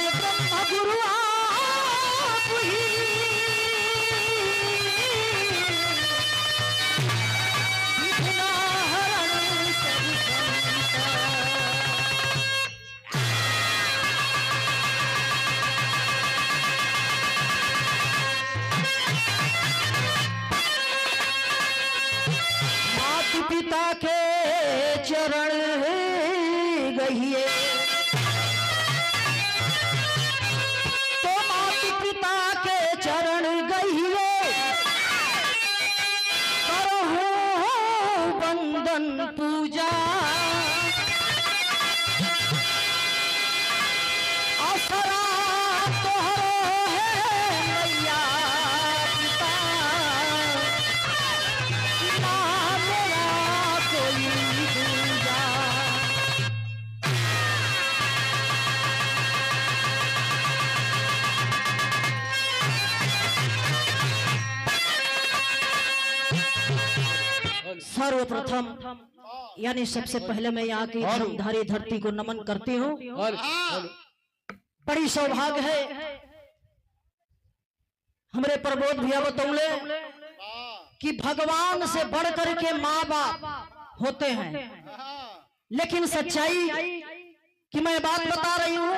केवल ब्रह्म गुरु आप ही, विघ्न हरण सब संत। माता पिता के चरण गहिए तो माता पिता के चरण गहिए, करहु वंदन पूजा। असरा तोहरो है मैया पिता, ना मेरा कोई दूजा। सर्वप्रथम यानी सबसे पहले मैं यहाँ की धर्मधारी धरती को नमन करती हूँ। बड़ी सौभाग्य है हमारे प्रबोध भैया बतौले कि भगवान से बढ़ करके माँ बाप होते हैं, लेकिन सच्चाई कि मैं बात बता रही हूँ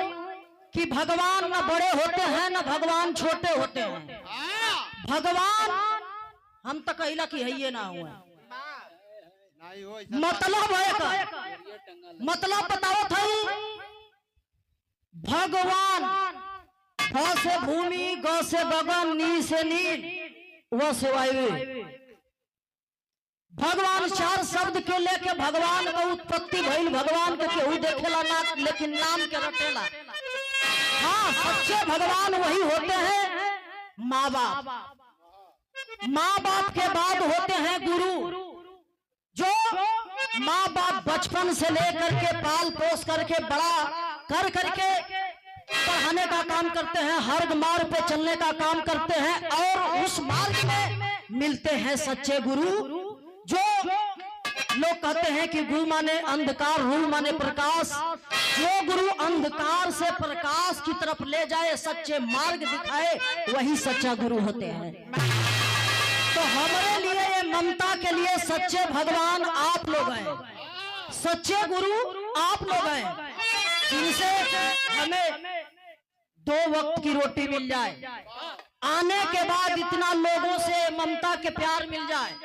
कि भगवान न बड़े होते हैं न भगवान छोटे होते हैं। भगवान हम तो कहला कि है ये ना हुआ, मतलब है का मतलब बताओ था। भगवान भ से भूमि, ग से गगन, नी से नील, व से वायु। भगवान चार शब्द के लेके भगवान का उत्पत्ति भइल। भगवान के केहू देखेला ना, लेकिन नाम के रटेला। हाँ, सच्चे भगवान वही होते हैं माँ बाप। माँ बाप के बाद होते हैं गुरु, जो माँ बाप बचपन से लेकर के पाल पोस करके बड़ा कर करके पढ़ाने का काम करते हैं, हर मार्ग पे चलने का काम करते हैं, और उस मार्ग में मिलते हैं सच्चे गुरु। जो लोग कहते हैं कि गुरु माने अंधकार, रू माने प्रकाश। जो गुरु अंधकार से प्रकाश की तरफ ले जाए, सच्चे मार्ग दिखाए, वही सच्चा गुरु होते हैं। तो हमारे लिए ये ममता के लिए सच्चे भगवान आप लोग हैं, सच्चे गुरु आप लोग हैं, जिनसे हमें 2 वक्त की रोटी मिल जाए, आने के बाद इतना लोगों से ममता के प्यार मिल जाए।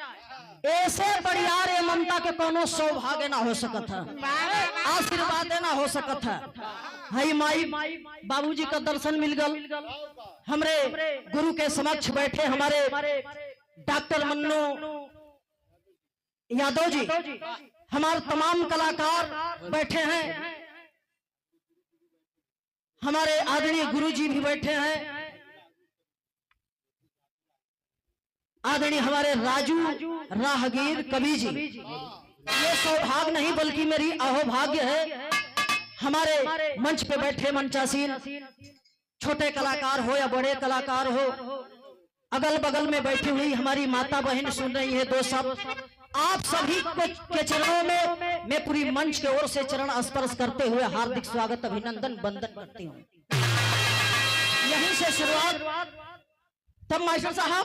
ऐसे बढ़ियार ये ममता के कोनो सौभाग्य ना हो सकत है, आशीर्वाद ना हो सकत है। हई माई बाबूजी का दर्शन मिल गल। हमरे गुरु के समक्ष बैठे हमारे डॉक्टर मन्नू यादव जी, हमारे तमाम कलाकार बैठे हैं, हमारे आदरणीय गुरु जी भी बैठे हैं, आदरणीय हमारे राजू राहगीर कवि जी। ये सौभाग्य नहीं बल्कि मेरी अहोभाग्य है। हमारे मंच पे बैठे मंचासीन, छोटे कलाकार हो या बड़े कलाकार हो, अगल बगल में बैठी हुई हमारी माता बहन सुन रही है 2 शब्द। आप सभी के चरणों में मैं पूरी मंच के ओर से चरण स्पर्श करते हुए हार्दिक स्वागत, अभिनंदन, वंदन करती हूँ। यहीं से शुरुआत। तब मास्टर साहब